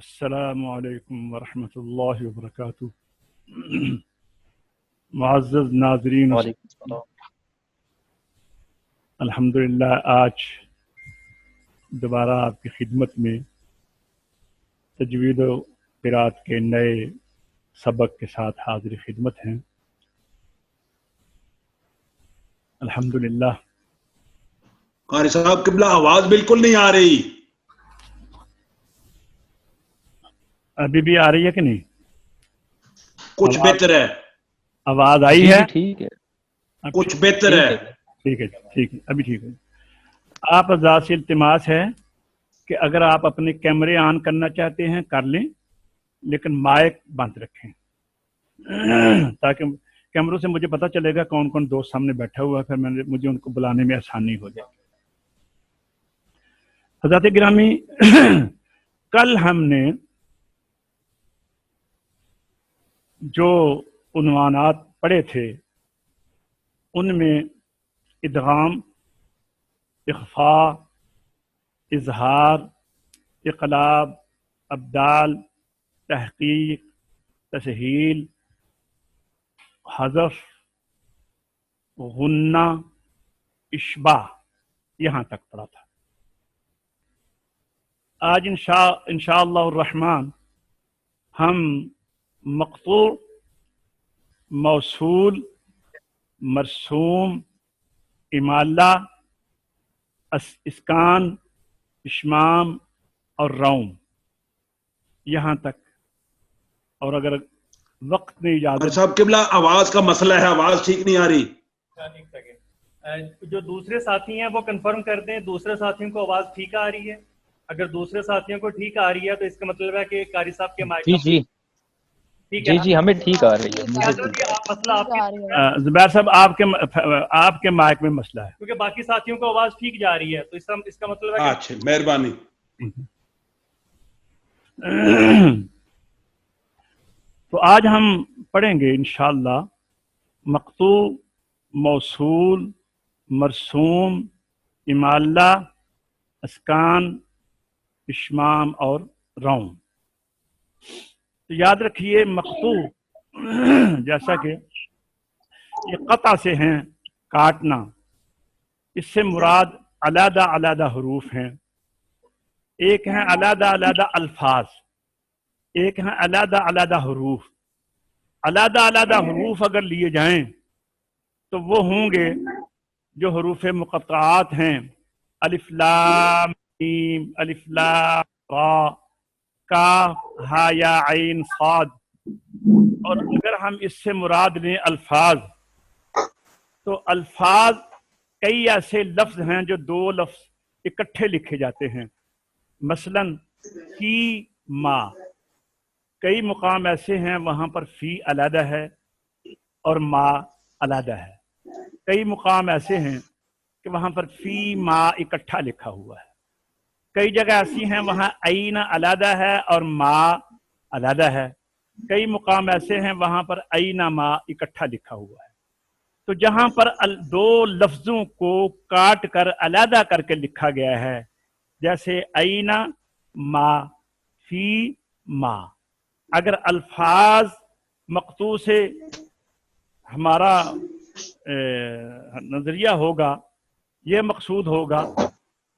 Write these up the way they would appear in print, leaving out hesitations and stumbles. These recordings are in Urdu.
السلام علیکم ورحمۃ اللہ وبرکاتہ۔ معزز ناظرین، وعلیکم السلام۔ الحمدللہ آج دوبارہ آپ کی خدمت میں تجوید و قرات کے نئے سبق کے ساتھ حاضر خدمت ہیں۔ الحمدللہ۔ قاری صاحب قبلہ آواز بالکل نہیں آ رہی۔ ابھی بھی آ رہی ہے کہ نہیں؟ کچھ بہتر ہے، آواز آئی ہے؟ ٹھیک ہے، کچھ بہتر ہے۔ ٹھیک ہے، ٹھیک ہے، ابھی ٹھیک ہے۔ آپ حضرات سے التماس ہے کہ اگر آپ اپنے کیمرے آن کرنا چاہتے ہیں کر لیں، لیکن مائک بند رکھیں تاکہ کیمروں سے مجھے پتہ چلے گا کون کون دوست سامنے بیٹھا ہوا ہے، پھر مجھے ان کو بلانے میں آسانی ہو جائے۔ حضرات گرامی، کل ہم نے جو عنوانات پڑھے تھے ان میں ادغام، اخفاء، اظہار، اقلاب، ابدال، تحقیق، تسہیل، حذف، غنہ، اشباع، یہاں تک پڑھا تھا۔ آج انشاءاللہ الرحمن ہم مقطوع، موصول، مرسوم، امالہ، اسکان، اشمام اور روم، یہاں تک، اور اگر وقت نے قاری اجازت صاحب قبلہ آواز کا مسئلہ ہے، آواز ٹھیک نہیں آ رہی۔ جو دوسرے ساتھی ہیں وہ کنفرم کر دیں دوسرے ساتھیوں کو آواز ٹھیک آ رہی ہے۔ اگر دوسرے ساتھیوں کو ٹھیک آ رہی ہے تو اس کا مطلب ہے کہ قاری صاحب کے مائک جی ہمیں ٹھیک آ رہی ہے، مجھے ٹھیک مسئلہ آپ کی زبیر صاحب آپ کے مائک میں مسئلہ ہے، کیونکہ باقی ساتھیوں کو آواز ٹھیک جا رہی ہے، تو اس کا مطلب ہے کہ اچھا، مہربانی۔ تو آج ہم پڑھیں گے انشاءاللہ مقطوع، موصول، مرسوم، امالہ، اسکان، اشمام اور روم۔ تو یاد رکھیے مقطوع جیسا کہ یہ قطع سے ہیں، کاٹنا، اس سے مراد علیحدہ علیحدہ حروف ہیں۔ ایک ہیں علیحدہ علیحدہ الفاظ، ایک ہیں علیحدہ علیحدہ حروف۔ علیحدہ علیحدہ حروف اگر لیے جائیں تو وہ ہوں گے جو حروف مقطعات ہیں، الف لام میم، الف لام را، کاف ہا یا عین صاد۔ اور اگر ہم اس سے مراد لیں الفاظ، تو الفاظ کئی ایسے لفظ ہیں جو دو لفظ اکٹھے لکھے جاتے ہیں، مثلا فی ما، کئی مقام ایسے ہیں وہاں پر فی علیحدہ ہے اور ما علیحدہ ہے۔ کئی مقام ایسے ہیں کہ وہاں پر فی ما اکٹھا لکھا ہوا ہے۔ کئی جگہ ایسی ہیں وہاں عین علیحدہ ہے اور ما علیحدہ ہے۔ کئی مقام ایسے ہیں وہاں پر عین ما اکٹھا لکھا ہوا ہے۔ تو جہاں پر دو لفظوں کو کاٹ کر علیحدہ کر کے لکھا گیا ہے، جیسے عین ما، فی ما، اگر الفاظ مقطوع سے ہمارا نظریہ ہوگا، یہ مقصود ہوگا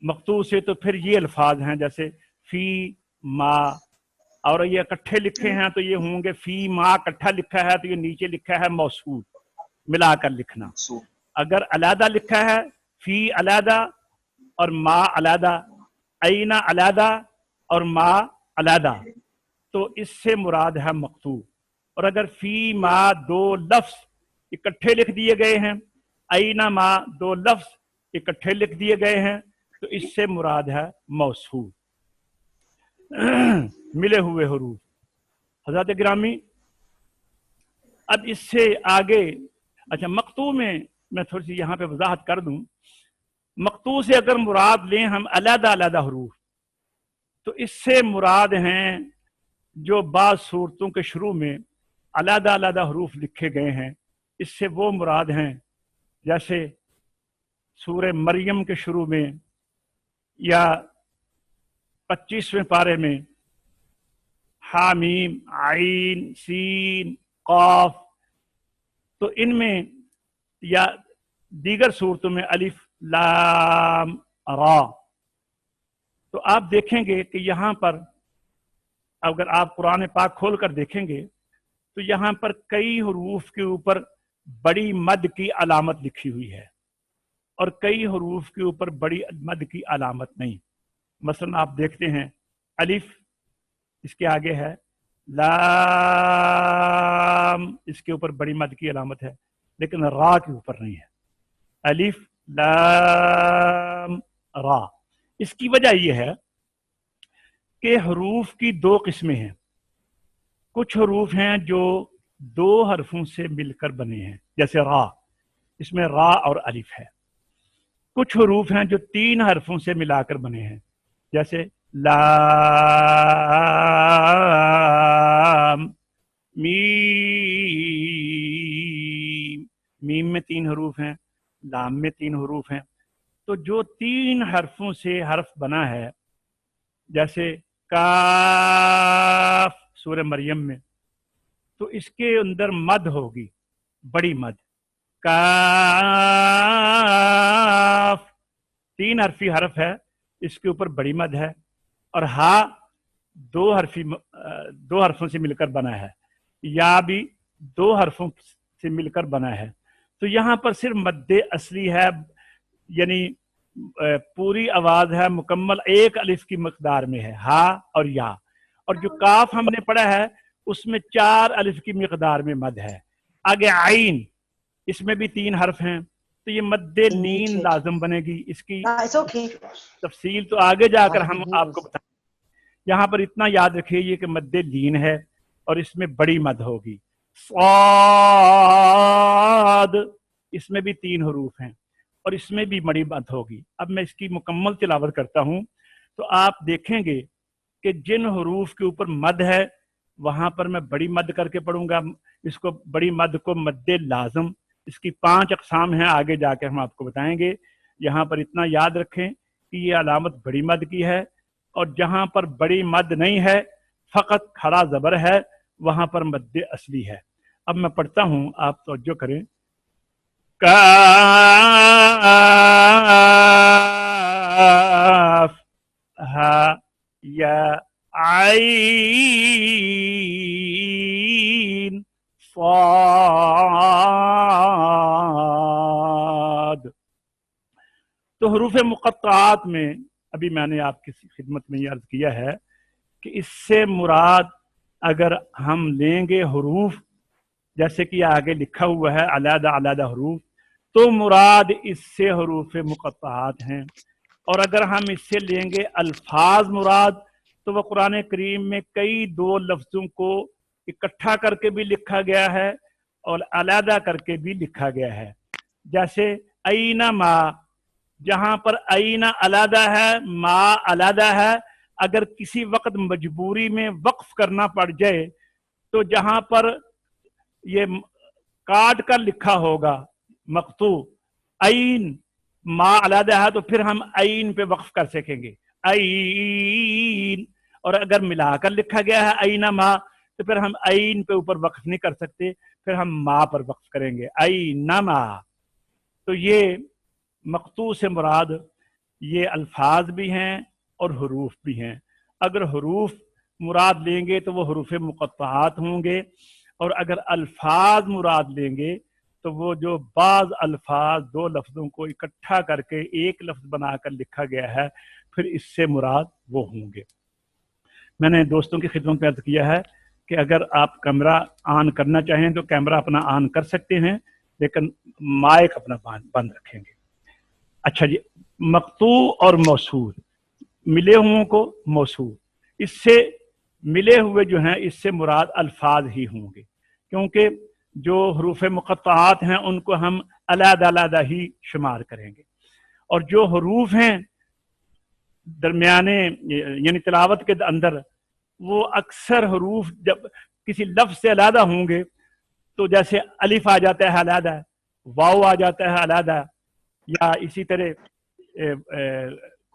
مقطوع سے، تو پھر یہ الفاظ ہیں جیسے فی ما، اور یہ اکٹھے لکھے ہیں تو یہ ہوں گے فی ما اکٹھا لکھا ہے تو یہ نیچے لکھا ہے موصول، ملا کر لکھنا۔ اگر علیحدہ لکھا ہے فی علیحدہ اور ما علیحدہ، عین علیحدہ اور ما علیحدہ، تو اس سے مراد ہے مقطوع۔ اور اگر فی ما دو لفظ اکٹھے لکھ دیے گئے ہیں، عین ما دو لفظ اکٹھے لکھ دیے گئے ہیں، تو اس سے مراد ہے موصول، ملے ہوئے حروف۔ حضرات گرامی، اب اس سے آگے، اچھا مقطوع میں تھوڑی سی یہاں پہ وضاحت کر دوں۔ مقطوع سے اگر مراد لیں ہم علیحدہ علیحدہ حروف، تو اس سے مراد ہیں جو بعض صورتوں کے شروع میں علیحدہ علیحدہ حروف لکھے گئے ہیں، اس سے وہ مراد ہیں جیسے سورہ مریم کے شروع میں، یا 25ویں پارے میں حامیم عین سین قاف، تو ان میں یا دیگر صورتوں میں الف لام را، تو آپ دیکھیں گے کہ یہاں پر اگر آپ قرآن پاک کھول کر دیکھیں گے تو یہاں پر کئی حروف کے اوپر بڑی مد کی علامت لکھی ہوئی ہے اور کئی حروف کے اوپر بڑی مد کی علامت نہیں. مثلا آپ دیکھتے ہیں الف، اس کے آگے ہے لام، اس کے اوپر بڑی مد کی علامت ہے، لیکن را کے اوپر نہیں ہے. الف لام را. اس کی وجہ یہ ہے کہ حروف کی دو قسمیں ہیں. کچھ حروف ہیں جو دو حرفوں سے مل کر بنے ہیں، جیسے را، اس میں را اور الف ہے. کچھ حروف ہیں جو تین حرفوں سے ملا کر بنے ہیں، جیسے لام میم. میم میں تین حروف ہیں، لام میں تین حروف ہیں. تو جو تین حرفوں سے حرف بنا ہے، جیسے کاف سورہ مریم میں، تو اس کے اندر مد ہوگی، بڑی مد. کاف تین حرفی حرف ہے، اس کے اوپر بڑی مد ہے. اور ہا دو حرفوں سے مل کر بنا ہے، یا بھی دو حرفوں سے مل کر بنا ہے. تو یہاں پر صرف مد اصلی ہے، یعنی پوری آواز ہے مکمل ایک الف کی مقدار میں ہے، ہا اور یا. اور جو کاف ہم نے پڑھا ہے اس میں چار الف کی مقدار میں مد ہے. آگے عین، اس میں بھی تین حرف ہیں، تو یہ مد لین لازم بنے گی. اس کی تفصیل تو آگے جا کر ہم آپ کو بتائیں. یہاں پر اتنا یاد رکھیے یہ کہ مد لین ہے اور اس میں بڑی مد ہوگی. صاد، اس میں بھی تین حروف ہیں اور اس میں بھی بڑی مد ہوگی. اب میں اس کی مکمل تلاوت کرتا ہوں تو آپ دیکھیں گے کہ جن حروف کے اوپر مد ہے وہاں پر میں بڑی مد کر کے پڑھوں گا. اس کو بڑی مد کو مد لازم، اس کی 5 اقسام ہیں، آگے جا کے ہم آپ کو بتائیں گے. یہاں پر اتنا یاد رکھیں کہ یہ علامت بڑی مد کی ہے، اور جہاں پر بڑی مد نہیں ہے، فقط کھڑا زبر ہے، وہاں پر مد اصلی ہے. اب میں پڑھتا ہوں، آپ توجہ کریں. کاف ہا یا عین صاد. تو حروف مقطعات میں ابھی میں نے آپ کی خدمت میں یہ عرض کیا ہے کہ اس سے مراد اگر ہم لیں گے حروف جیسے کہ آگے لکھا ہوا ہے علیحدہ علیحدہ حروف، تو مراد اس سے حروف مقطعات ہیں. اور اگر ہم اس سے لیں گے الفاظ مراد، تو وہ قرآن کریم میں کئی دو لفظوں کو اکٹھا کر کے بھی لکھا گیا ہے اور علیحدہ کر کے بھی لکھا گیا ہے. جیسے اینما، جہاں پر اینا علیحدہ ہے، ما علیحدہ ہے، اگر کسی وقت مجبوری میں وقف کرنا پڑ جائے تو جہاں پر یہ کاٹ کر لکھا ہوگا مقطوع عین، ما علیحدہ ہے، تو پھر ہم عین پہ وقف کر سکیں گے عین. اور اگر ملا کر لکھا گیا ہے اینما، تو پھر ہم عین پہ اوپر وقف نہیں کر سکتے، پھر ہم ما پر وقف کریں گے اینما. تو یہ مقطوع سے مراد یہ الفاظ بھی ہیں اور حروف بھی ہیں. اگر حروف مراد لیں گے تو وہ حروف مقطعات ہوں گے، اور اگر الفاظ مراد لیں گے تو وہ جو بعض الفاظ دو لفظوں کو اکٹھا کر کے ایک لفظ بنا کر لکھا گیا ہے، پھر اس سے مراد وہ ہوں گے. میں نے دوستوں کی خدمت میں عرض کیا ہے کہ اگر آپ کیمرہ آن کرنا چاہیں تو کیمرہ اپنا آن کر سکتے ہیں، لیکن مائک اپنا بند رکھیں گے. اچھا جی، مقطوع اور موصول، ملے ہوئے کو موصول، اس سے ملے ہوئے جو ہیں اس سے مراد الفاظ ہی ہوں گے، کیونکہ جو حروف مقطعات ہیں ان کو ہم علیحدہ علیحدہ ہی شمار کریں گے. اور جو حروف ہیں درمیانے یعنی تلاوت کے اندر، وہ اکثر حروف جب کسی لفظ سے علیحدہ ہوں گے تو جیسے الف آ جاتا ہے علیحدہ، واو آ جاتا ہے علیحدہ، یا اسی طرح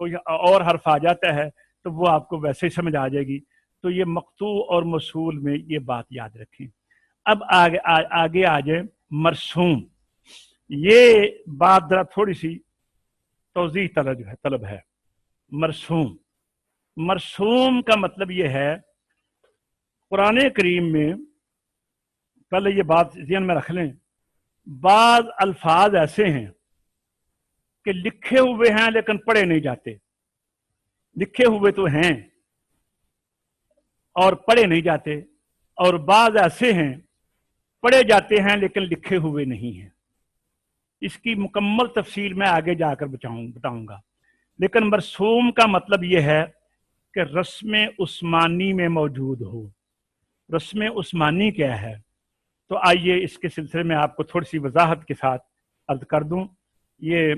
کوئی اور حرف آ جاتا ہے تو وہ آپ کو ویسے ہی سمجھ آ جائے گی. تو یہ مقطوع اور موصول میں یہ بات یاد رکھیں۔ اب آگے آ جائے مرسوم۔ یہ بات ذرا تھوڑی سی توضیح طلب ہے۔ مرسوم، مرسوم کا مطلب یہ ہے قرآن کریم میں، پہلے یہ بات ذہن میں رکھ لیں، بعض الفاظ ایسے ہیں کہ لکھے ہوئے ہیں لیکن پڑھے نہیں جاتے، لکھے ہوئے تو ہیں اور پڑھے نہیں جاتے، اور بعض ایسے ہیں پڑھے جاتے ہیں لیکن لکھے ہوئے نہیں ہیں۔ اس کی مکمل تفصیل میں آگے جا کر بتاؤں گا، لیکن مرسوم کا مطلب یہ ہے کہ رسم عثمانی میں موجود ہو۔ رسم عثمانی کیا ہے؟ تو آئیے اس کے سلسلے میں آپ کو تھوڑی سی وضاحت کے ساتھ عرض کر دوں۔ یہ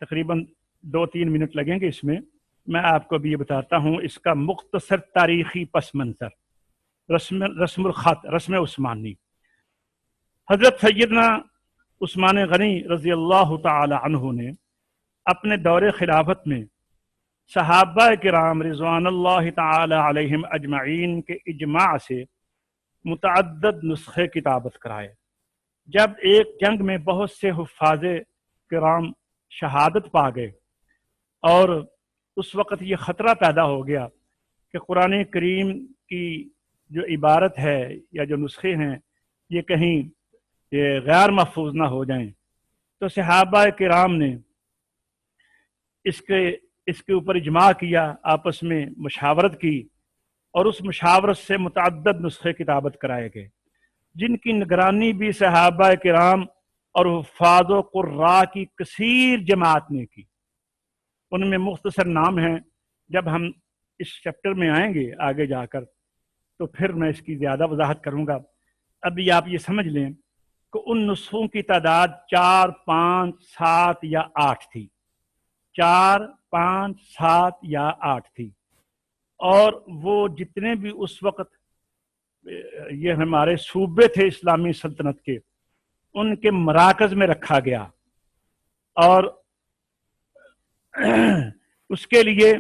تقریباً 2-3 منٹ لگیں گے اس میں آپ کو ابھی یہ بتاتا ہوں اس کا مختصر تاریخی پس منظر۔ رسم الخط، رسم عثمانی۔ حضرت سیدنا عثمان غنی رضی اللہ تعالی عنہ نے اپنے دور خلافت میں صحابہ کرام رضوان اللہ تعالی علیہم اجمعین کے اجماع سے متعدد نسخے کتابت کرائے۔ جب ایک جنگ میں بہت سے حفاظ کرام شہادت پا گئے اور اس وقت یہ خطرہ پیدا ہو گیا کہ قرآن کریم کی جو عبارت ہے یا جو نسخے ہیں یہ کہیں غیر محفوظ نہ ہو جائیں، تو صحابہ کرام نے اس کے اوپر اجماع کیا، آپس میں مشاورت کی، اور اس مشاورت سے متعدد نسخے کتابت کرائے گئے، جن کی نگرانی بھی صحابہ کرام اور حفاظ و قراء کی کثیر جماعت نے کی۔ ان میں مختصر نام ہیں، جب ہم اس چیپٹر میں آئیں گے آگے جا کر تو پھر میں اس کی زیادہ وضاحت کروں گا۔ ابھی آپ یہ سمجھ لیں کہ ان نسخوں کی تعداد 4، 5، 7 یا 8 تھی، 4، 5، 7 یا 8 تھی، اور وہ جتنے بھی اس وقت یہ ہمارے صوبے تھے اسلامی سلطنت کے، ان کے مراکز میں رکھا گیا، اور اس کے لیے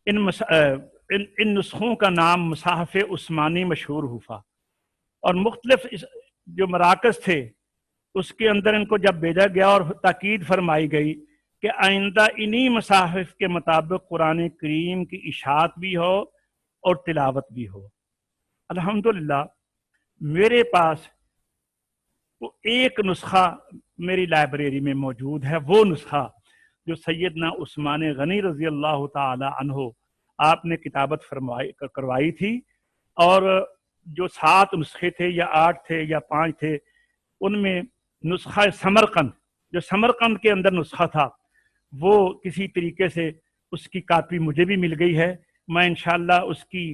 ان نسخوں کا نام مصحف عثمانی مشہور ہوا، اور مختلف جو مراکز تھے اس کے اندر ان کو جب بھیجا گیا اور تاکید فرمائی گئی کہ آئندہ انہی مصاحف کے مطابق قرآن کریم کی اشاعت بھی ہو اور تلاوت بھی ہو۔ الحمدللہ میرے پاس وہ ایک نسخہ میری لائبریری میں موجود ہے، وہ نسخہ جو سیدنا عثمان غنی رضی اللہ تعالی عنہ آپ نے کتابت کروائی تھی، اور جو 7 نسخے تھے یا 8 تھے یا 5 تھے، ان میں نسخہ سمرقند، جو سمرقند کے اندر نسخہ تھا، وہ کسی طریقے سے اس کی کاپی مجھے بھی مل گئی ہے۔ میں انشاءاللہ اس کی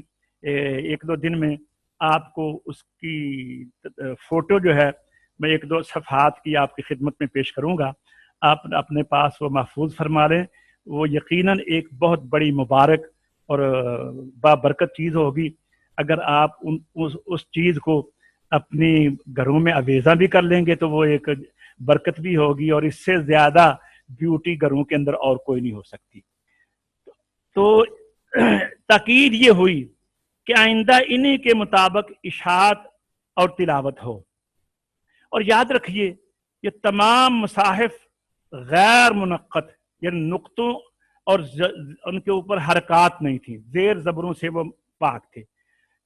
1-2 دن میں آپ کو اس کی فوٹو جو ہے میں 1-2 صفحات کی آپ کی خدمت میں پیش کروں گا، آپ اپنے پاس وہ محفوظ فرما لیں۔ وہ یقیناً ایک بہت بڑی مبارک اور بابرکت چیز ہوگی اگر آپ اس چیز کو اپنی گھروں میں آویزاں بھی کر لیں گے، تو وہ ایک برکت بھی ہوگی، اور اس سے زیادہ بیوٹی گھروں کے اندر اور کوئی نہیں ہو سکتی۔ تو تاکید یہ ہوئی کہ آئندہ انہی کے مطابق اشاعت اور تلاوت ہو، اور یاد رکھیے یہ تمام مصاحف غیر منقط، یعنی نقطوں اور ان کے اوپر حرکات نہیں تھیں، زیر زبروں سے وہ پاک تھے،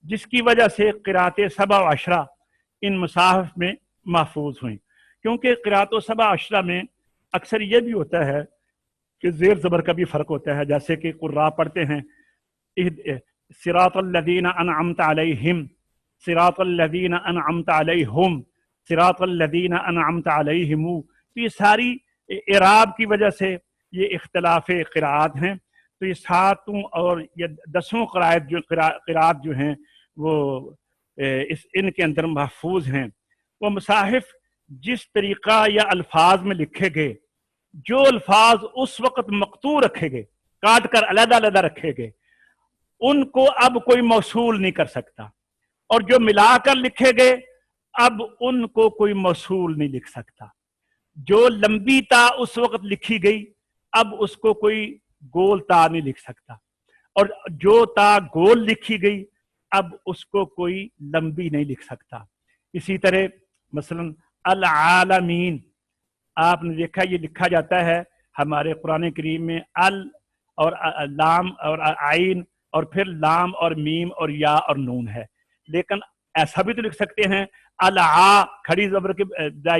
جس کی وجہ سے قرأت 7 و 10 ان مصاحف میں محفوظ ہوئیں۔ کیونکہ قرأت 7 و 10 میں اکثر یہ بھی ہوتا ہے کہ زیر زبر کا بھی فرق ہوتا ہے، جیسے کہ قراء پڑھتے ہیں صراط الذین انعمت علیہم، صراط الذین انعمت علیہم، صراط الذین انعمت علیہم، تو یہ ساری اعراب کی وجہ سے یہ اختلاف قراءات ہیں۔ تو یہ 7 اور یہ 10 قراءات جو ہیں وہ ان کے اندر محفوظ ہیں۔ وہ مصاحف جس طریقہ یا الفاظ میں لکھے گئے، جو الفاظ اس وقت مقطوع رکھے گئے، کاٹ کر علیحدہ علیحدہ رکھے گئے، ان کو اب کوئی موصول نہیں کر سکتا، اور جو ملا کر لکھے گئے اب ان کو کوئی موصول نہیں لکھ سکتا۔ جو لمبی تا اس وقت لکھی گئی اب اس کو کوئی گول تا نہیں لکھ سکتا۔ اور جو تا گول لکھی گئی اب اس کو کوئی لمبی نہیں لکھ سکتا. اسی طرح مثلا العالمین آپ نے دیکھا یہ لکھا جاتا ہے ہمارے قرآن کریم میں ال اور لام اور عین اور پھر لام اور میم اور یا اور نون ہے، لیکن ایسا بھی تو لکھ سکتے ہیں الع کھڑی زبر کے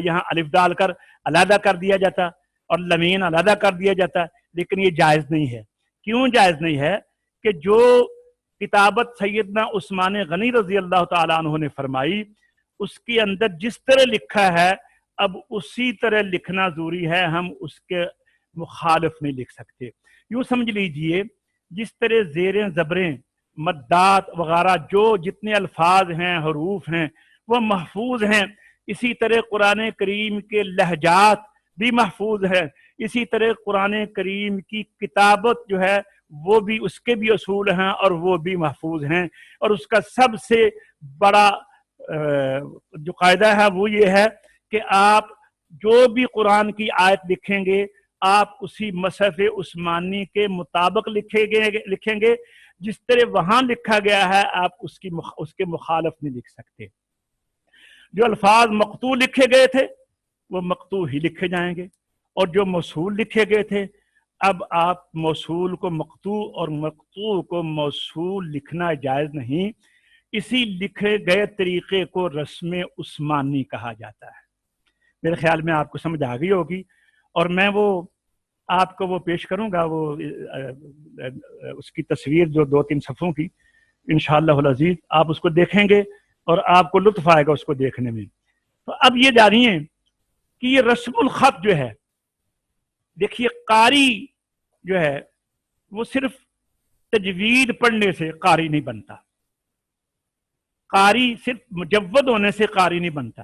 یہاں الف ڈال کر علیحدہ کر دیا جاتا اور لمین علیحدہ کر دیا جاتا، لیکن یہ جائز نہیں ہے. کیوں جائز نہیں ہے؟ کہ جو کتابت سیدنا عثمان غنی رضی اللہ تعالیٰ عنہ نے فرمائی اس کے اندر جس طرح لکھا ہے اب اسی طرح لکھنا ضروری ہے، ہم اس کے مخالف نہیں لکھ سکتے. یوں سمجھ لیجئے جس طرح زیریں زبریں مدات وغیرہ جو جتنے الفاظ ہیں حروف ہیں وہ محفوظ ہیں، اسی طرح قرآن کریم کے لہجات بھی محفوظ ہیں، اسی طرح قرآن کریم کی کتابت جو ہے وہ بھی اس کے بھی اصول ہیں اور وہ بھی محفوظ ہیں. اور اس کا سب سے بڑا جو قاعدہ ہے وہ یہ ہے کہ آپ جو بھی قرآن کی آیت لکھیں گے آپ اسی مصحف عثمانی کے مطابق لکھیں گے، جس طرح وہاں لکھا گیا ہے آپ اس کے مخالف نہیں لکھ سکتے. جو الفاظ مقطوع لکھے گئے تھے وہ مقطوع ہی لکھے جائیں گے، اور جو موصول لکھے گئے تھے اب آپ موصول کو مقطوع اور مقطوع کو موصول لکھنا جائز نہیں. اسی لکھے گئے طریقے کو رسم عثمانی کہا جاتا ہے. میرے خیال میں آپ کو سمجھ آ گئی ہوگی، اور میں وہ آپ کو وہ پیش کروں گا وہ اس کی تصویر جو 2-3 صفحوں کی انشاءاللہ العزیز آپ اس کو دیکھیں گے اور آپ کو لطف آئے گا اس کو دیکھنے میں. تو اب یہ جانیے کہ یہ رسم الخط جو ہے، دیکھیے قاری جو ہے وہ صرف تجوید پڑھنے سے قاری نہیں بنتا، قاری صرف مجود ہونے سے قاری نہیں بنتا،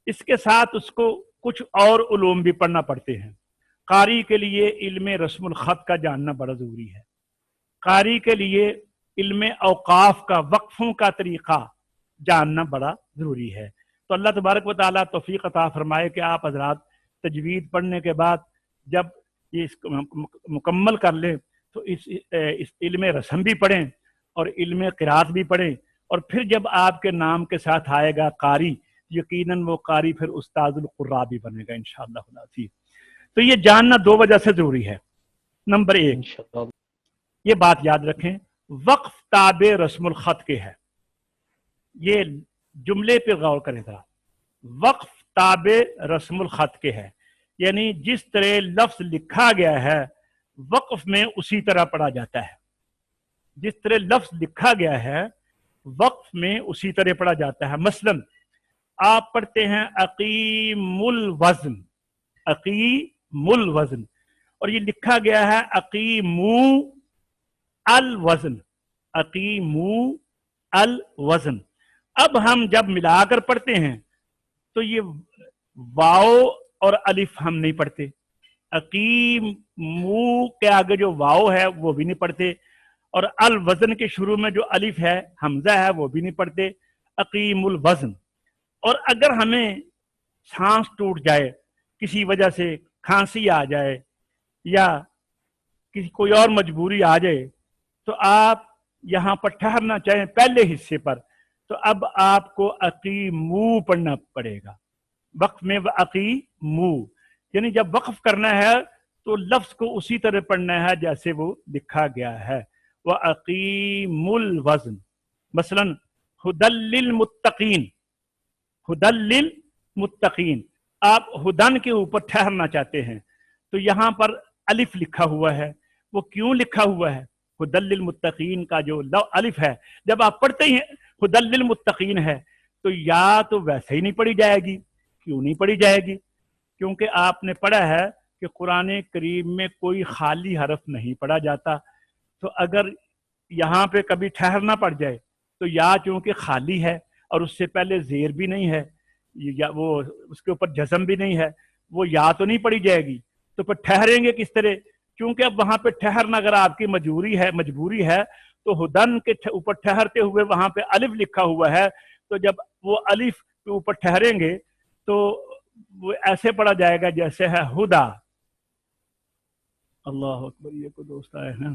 اس کے ساتھ اس کو کچھ اور علوم بھی پڑھنا پڑتے ہیں. قاری کے لیے علم رسم الخط کا جاننا بڑا ضروری ہے، قاری کے لیے علم اوقاف کا وقفوں کا طریقہ جاننا بڑا ضروری ہے. تو اللہ تبارک و تعالیٰ توفیق عطا فرمائے کہ آپ حضرات تجوید پڑھنے کے بعد جب یہ اس مکمل کر لیں تو اس علم رسم بھی پڑھیں اور علم قرات بھی پڑھیں، اور پھر جب آپ کے نام کے ساتھ آئے گا قاری یقیناً وہ قاری پھر استاد القراء بھی بنے گا انشاءاللہ العزیز. تو یہ جاننا 2 وجہ سے ضروری ہے. نمبر 1 انشاءاللہ. یہ بات یاد رکھیں وقف تابع رسم الخط کے ہے، یہ جملے پہ غور کریں ذرا. وقف تابع رسم الخط کے ہے یعنی جس طرح لفظ لکھا گیا ہے وقف میں اسی طرح پڑھا جاتا ہے. جس طرح لفظ لکھا گیا ہے وقف میں اسی طرح پڑھا جاتا ہے. مثلا آپ پڑھتے ہیں اقیم الوزن، اقیم الوزن، اور یہ لکھا گیا ہے اقیمو الوزن، اقیمو الوزن. اب ہم جب ملا کر پڑھتے ہیں تو یہ واو اور الف ہم نہیں پڑھتے، اقیمو کے آگے جو واو ہے وہ بھی نہیں پڑھتے، اور الوزن کے شروع میں جو الف ہے حمزہ ہے وہ بھی نہیں پڑھتے. اقیم الوزن. اور اگر ہمیں سانس ٹوٹ جائے کسی وجہ سے، کھانسی آ جائے یا کوئی اور مجبوری آ جائے تو آپ یہاں پر ٹھہرنا چاہیں پہلے حصے پر تو اب آپ کو اقیمو پڑھنا پڑے گا. وقف میں اقیمو یعنی جب وقف کرنا ہے تو لفظ کو اسی طرح پڑھنا ہے جیسے وہ لکھا گیا ہے. وَأَقِيمُ الْوَزْنَ. مثلا ہدل للمتقین، ہدل للمتقین، آپ ہدن کے اوپر ٹھہرنا چاہتے ہیں تو یہاں پر الف لکھا ہوا ہے. وہ کیوں لکھا ہوا ہے؟ ہدل للمتقین کا جو الف ہے جب آپ پڑھتے ہیں ہدل للمتقین ہے تو یا تو ویسے ہی نہیں پڑھی جائے گی. کیوں نہیں پڑھی جائے گی؟ کیونکہ آپ نے پڑھا ہے کہ قرآن کریم میں کوئی خالی حرف نہیں پڑھا جاتا. تو اگر یہاں پہ کبھی ٹھہرنا پڑ جائے تو یا چونکہ خالی ہے اور اس سے پہلے زیر بھی نہیں ہے یا وہ اس کے اوپر جزم بھی نہیں ہے، وہ یا تو نہیں پڑھی جائے گی. تو پھر ٹھہریں گے کس طرح؟ کیونکہ اب وہاں پہ ٹھہرنا اگر آپ کی مجبوری ہے تو ہدن کے اوپر ٹھہرتے ہوئے وہاں پہ الف لکھا ہوا ہے تو جب وہ الف کے اوپر ٹھہریں گے تو وہ ایسے پڑھا جائے گا جیسے ہے ہدا. اللہ اکبر. یہ کو دوست آئے ہیں.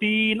3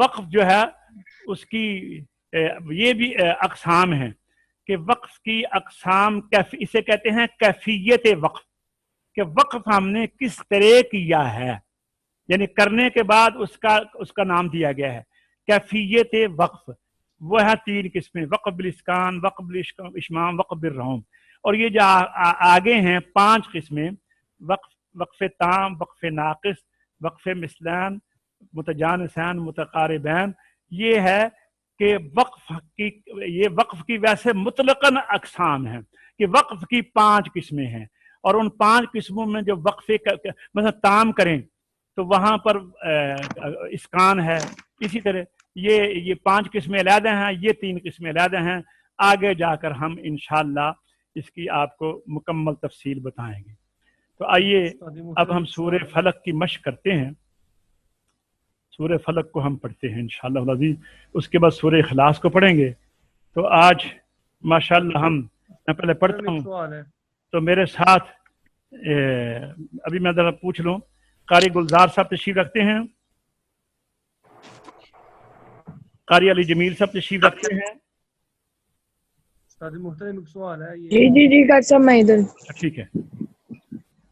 وقف جو ہے اس کی یہ بھی اقسام ہیں کہ وقف کی اقسام اسے کہتے ہیں کیفیت وقف، کہ وقف ہم نے کس طرح کیا ہے، یعنی کرنے کے بعد اس کا نام دیا گیا ہے کیفیت وقف۔ وہ ہے 3 قسمیں، وقف بالاسکان، وقف بالاشمام، وقف بالرحم۔ اور یہ جو آگے ہیں 5 قسمیں، وقف تام، وقف ناقص، وقف مثلان، متجانسان، متقاربین، یہ ہے کہ وقف کی ویسے مطلقاً اقسام ہیں کہ وقف کی 5 قسمیں ہیں، اور ان 5 قسموں میں جو وقفے مثلا تام کریں تو وہاں پر اسکان ہے، اسی طرح یہ 5 قسمیں علیحدہ ہیں، یہ 3 قسمیں علیحدہ ہیں۔ آگے جا کر ہم انشاءاللہ اس کی آپ کو مکمل تفصیل بتائیں گے۔ تو آئیے اب ہم سورہ فلق کی مشق کرتے ہیں۔ سورہ فلق کو ہم پڑھتے ہیں انشاءاللہ العزیز، اس کے بعد سورہ اخلاص کو پڑھیں گے۔ تو آج ماشاءاللہ میں پہلے پڑھتا ہوں تو میرے ساتھ ابھی میں ذرا پوچھ لوں، قاری گلزار صاحب تشریف رکھتے ہیں؟ قاری علی جمیل صاحب تشریف رکھتے ہیں؟ جی ڈاکٹر صاحب میں ادھر۔ ٹھیک ہے،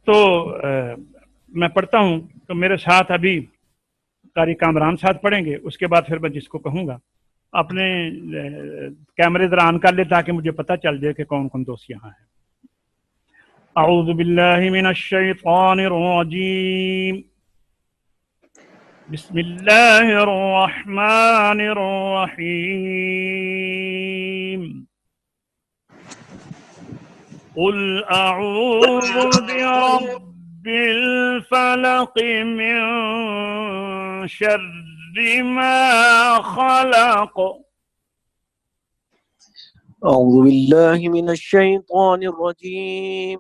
تو میں پڑھتا ہوں تو میرے ساتھ ابھی قاری کامران صاحب پڑھیں گے، اس کے بعد پھر میں جس کو کہوں گا اپنے کیمرے ذرا آن کر لے تاکہ مجھے پتہ چل جائے کہ کون کون دوست یہاں ہیں۔ اعوذ باللہ من الشیطان الرجیم، بسم اللہ الرحمن الرحیم، قل اعوذ برب الفلق من شر ما خلق۔ أعوذ بالله من الشيطان الرجيم،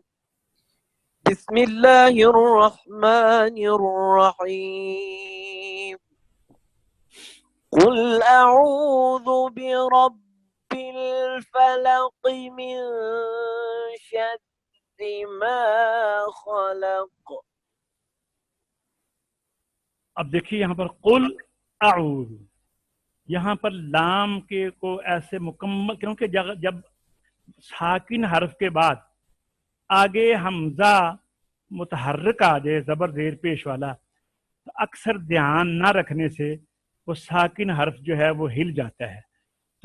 بسم الله الرحمن الرحيم، قل أعوذ برب الفلق من شر ما خلق۔ اب دیکھیے یہاں پر قل اعوذ، یہاں پر لام کے کو ایسے مکمل، کیونکہ جب ساکن حرف کے بعد آگے حمزہ متحرک آ جائے زبر زیر پیش والا، تو اکثر دھیان نہ رکھنے سے وہ ساکن حرف جو ہے وہ ہل جاتا ہے،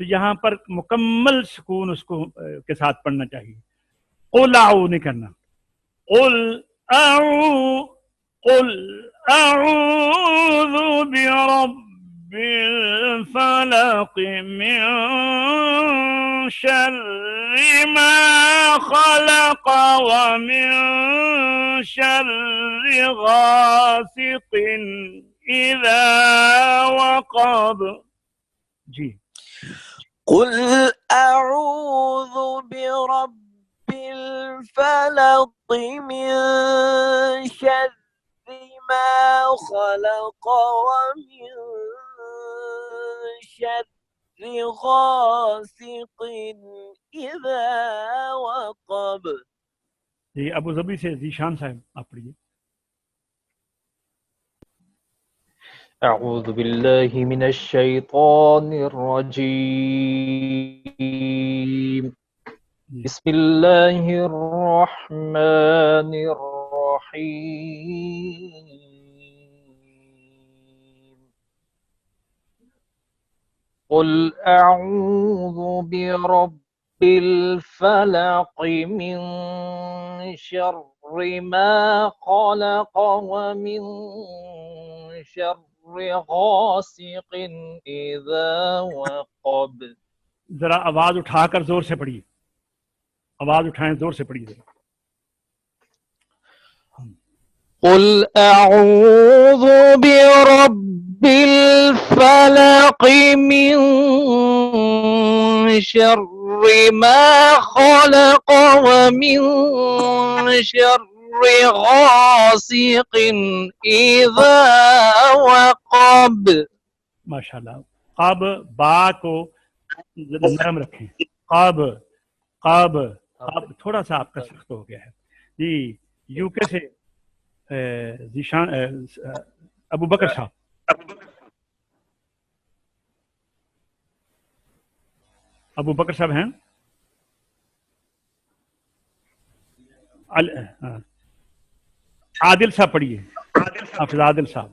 تو یہاں پر مکمل سکون اس کو کے ساتھ پڑھنا چاہیے۔ قل اعوذ نہیں کرنا، قل اعوذ برب الفلق من شر ما خلق ومن شر غاسق اذا وقب۔ جی قل أعوذ برب الفلق من شر ما خلق ومن شر غاسق إذا وقب۔ جی ابو ظبی سے ذیشان صاحب آپ پڑھیے۔ أعوذ بالله من الشيطان الرجيم، بسم الله الرحمن الرحيم، قل أعوذ برب الفلق من شر ما خلق ومن شر غاسق اذا وقب۔ ذرا آواز اٹھا کر زور سے پڑھیے، آواز اٹھائیں، زور سے پڑھیے ذرا۔ قل أعوذ برب الفلق من شر ما خلق ومن شر غاسق إذا وقب۔ ماشاءاللہ، قاب با کو نرم رکھیں، قاب قاب قاب تھوڑا سا آپ کا سخت ہو گیا ہے۔ جی یو کے سے ذیشان ابو بکر صاحب۔ ابو بکر صاحب ہیں؟ ہاں۔ عادل صاحب پڑھیے، حافظ عادل صاحب۔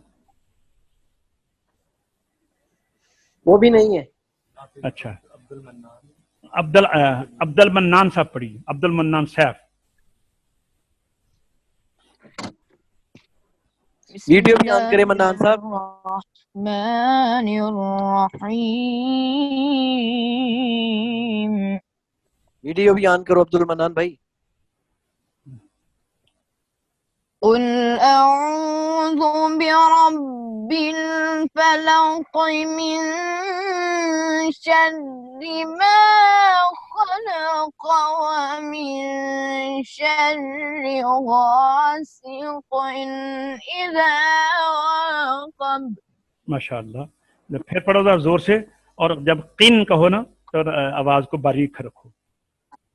وہ بھی نہیں ہے۔ اچھا، عبد المنان صاحب پڑھیے، عبد المنان صاحب۔ ویڈیو بھی آن کرے منان صاحب۔ الرحمن الرحیم۔ ویڈیو بھی آن کرو عبد المنان بھائی۔ قل اعوذ برب الفلق من شر ما خلق ومن شر غاسق اذا وقب۔ ماشاء اللہ، جب پھر پڑھو ذرا زور سے، اور جب قن کہو نا تو آواز کو باریک رکھو،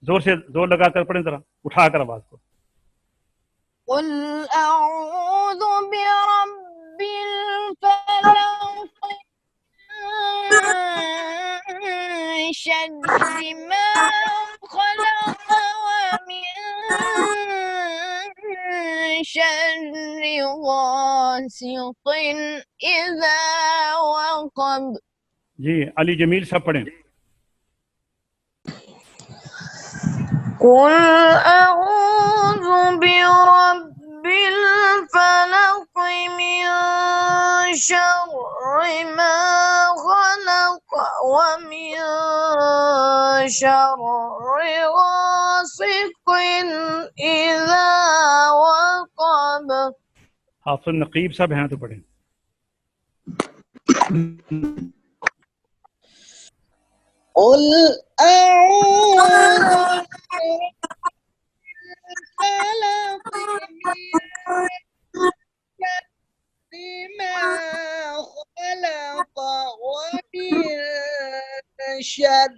زور سے، زور لگا کر پڑھیں، ذرا اٹھا کر آواز کو۔ قل اعوذ برب الفلق من شر ما خلق ومن شر غاسق اذا وقب۔ جی علی جمیل صاحب پڑھیں۔ قل اعوذ برب الفلق من شر ما خلق ومن شر غاسق اذا وقب۔ حافظ نقیب صاحب ہیں تو پڑھیں۔ قل أعوذ بالفلق من شر ما خلق ومن شر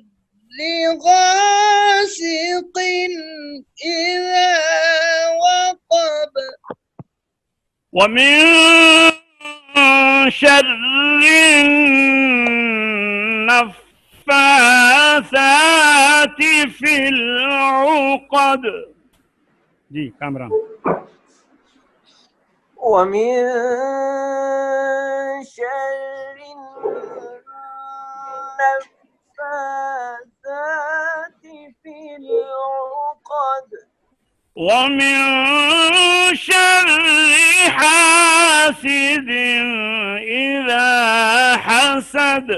غاسق إذا وقب ومن شر النفاثات في العقد۔ جی کامران۔ ومن شر النفاثات في العقد ومن شر حاسد إذا حسد۔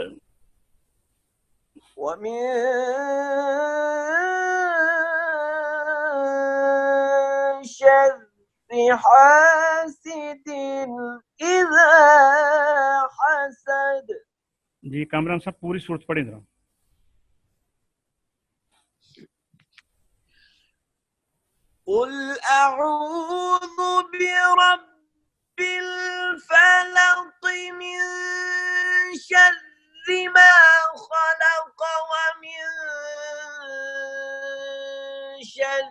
ومن شر حاسد إذا حسد۔ جی کامران صاحب پوری صورت پڑھیں ذرا۔ قل أعوذ برب الفلق من شر ما خلق ومن شر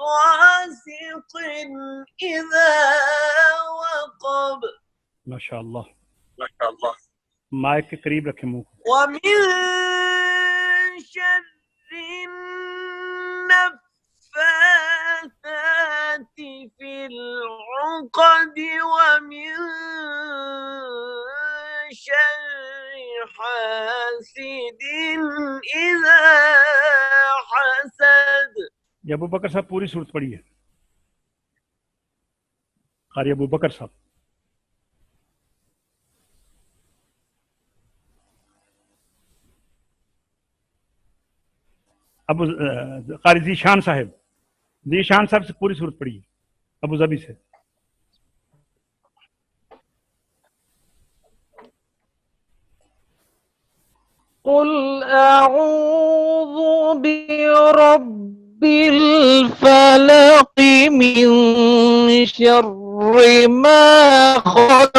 غاسق إذا وقب۔ ماشاء اللہ، مائک کے قریب رکھیں منہ کو۔ ومن شر النفاثات في العقد ومن شر حاسد إذا حسد۔ یہ ابو بکر صاحب پوری صورت پڑھی ہے، قاری ابو بکر صاحب۔ ابو قاری ذیشان صاحب، ذیشان صاحب سے پوری صورت پڑھی ہے، ابو ظبی سے۔ قل أعوذ برب الفلق من شر ما خلق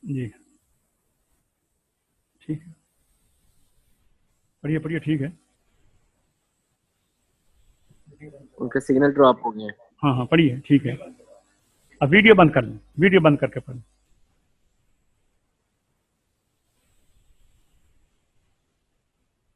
جی ٹھیک ہے، پڑھیے پڑھیے، ٹھیک ہے۔ ان کا سگنل ڈراپ ہو گیا ہے۔ ہاں ہاں پڑھیے، ٹھیک ہے۔ اب ویڈیو بند کر لیں، ویڈیو بند کر کے پڑھیں۔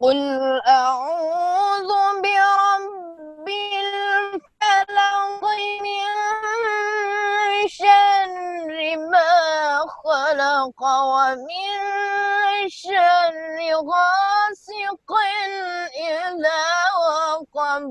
قل أعوذ برب الفلق من شر ما خلق ومن شر غاسق إذا وقب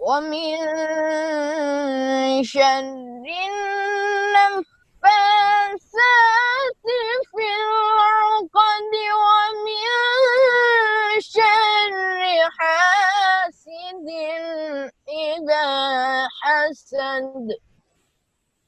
ومن شر النفاثات في العقد ومن شر حاسد إذا حسد.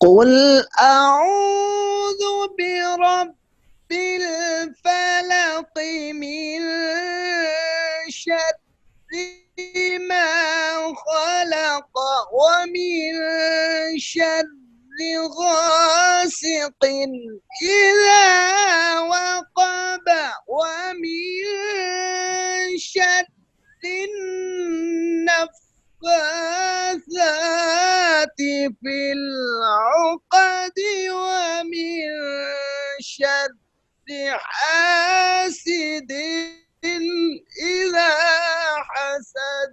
قل أعوذ برب الفلق من شر ما خلق ومن شر غاسق إذا وقب ومن شر النفاثات في العقد ومن شر حاسد إذا حسد.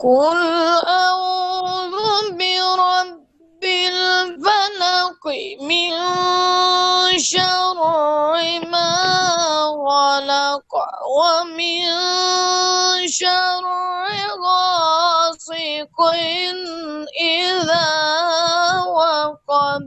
قل أعوذ برب الفلق من شر ما خلق ومن شر غاسق إذا وقب.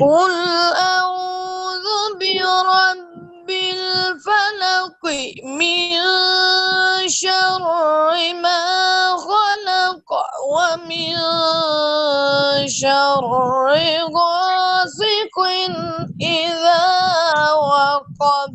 قل أعوذ برب الفلق من شر ما خلق ومن شر غاسق إذا وقب.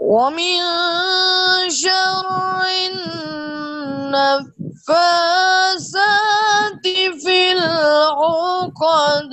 ومن شر النفاثات في العقد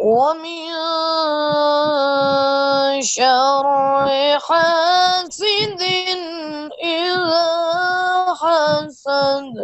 ومن شر حاسد إذا حسد.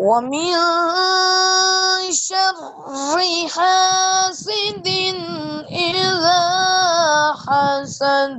ومن شر حاسد إذا حسد.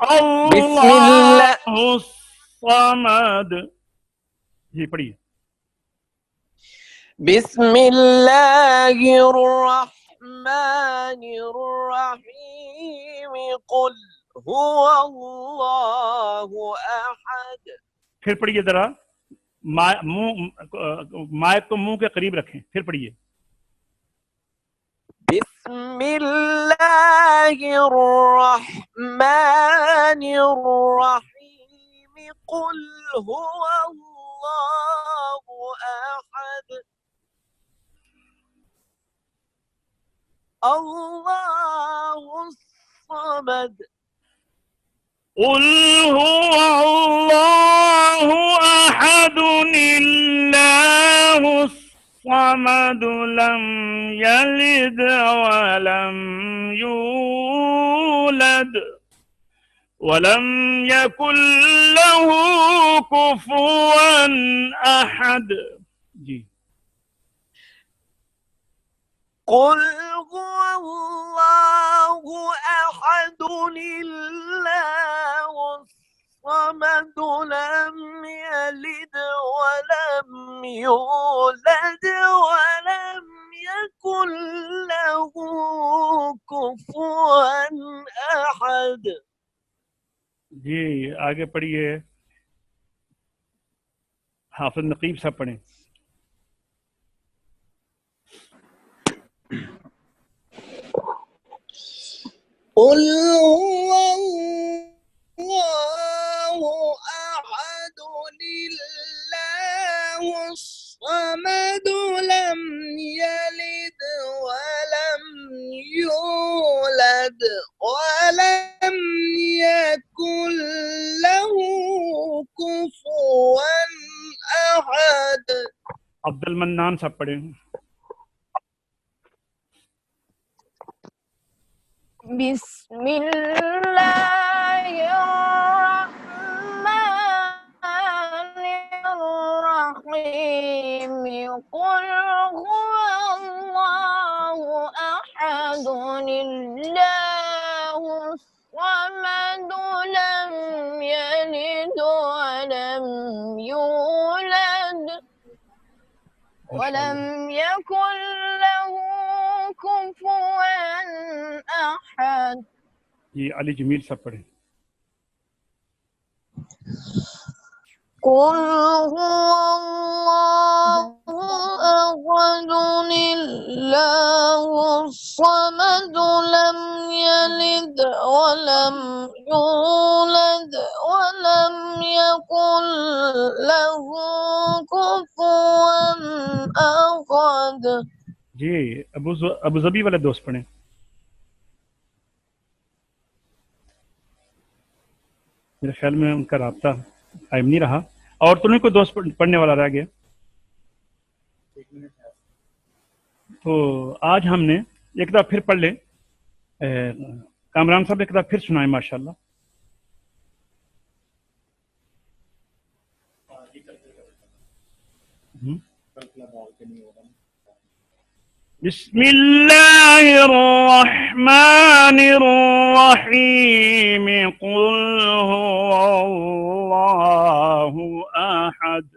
بسم اللہ اللہ الصمد. جی پڑھیے. بسم اللہ الرحمن الرحیم قل هو اللہ احد. پھر پڑھیے ذرا مائک کو منہ کے قریب رکھیں. پھر پڑھیے. بسم اللہ الرحمن الرحیم قل هو اللہ احد اللہ الصمد. قل هو الله أحد الله الصمد لم يلد ولم يولد ولم يكن له كفوا أحد. جی قل هو اللہ احد اللہ الصمد لم يلد ولم يولد ولم يكن له كفوا احد. جی آگے پڑھیے. حافظ نقیب صاحب پڑھیں. قل هو الله أحد الله الصمد لم يلد ولم يولد ولم يكن له كفوا أحد. عبد المنان صاحب پڑھیں. بسم الله الرحمن الرحيم قل هو الله أحد الله الصمد لم يلد ولم يولد ولم يكن له كفوا أحد. جی علی جمیل صاحب پڑھیں. قل هو الله أحد الله الصمد لم يلد ولم يولد ولم يكن له كفوا أحد. جی ابو ظبی والے دوست پڑھیں. میرے خیال میں ان کا رابطہ قائم نہیں رہا. اور تو نہیں کوئی دوست پڑھنے والا رہ گیا؟ تو آج ہم نے ایک دفعہ پھر پڑھ لیں. کامران صاحب ایک دفعہ پھر سنائیں ماشاء اللہ. بسم اللہ الرحمن الرحیم قل هو اللہ احد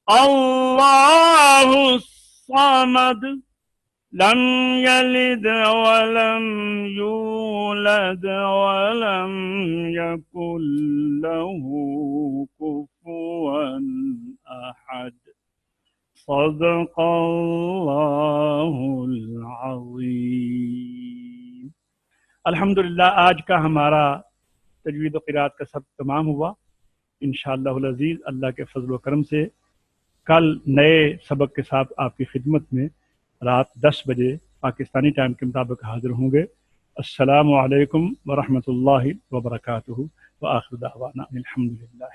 اللہ الصمد لم يلد ولم يولد ولم يكن له كفوا احد. صدق اللہ العظیم. الحمدللہ آج کا ہمارا تجوید و قرات کا سب تمام ہوا. انشاءاللہ العزیز اللہ کے فضل و کرم سے کل نئے سبق کے ساتھ آپ کی خدمت میں رات 10 بجے پاکستانی ٹائم کے مطابق حاضر ہوں گے. السلام علیکم ورحمۃ اللہ وبرکاتہ وآخر دعوانا الحمدللہ.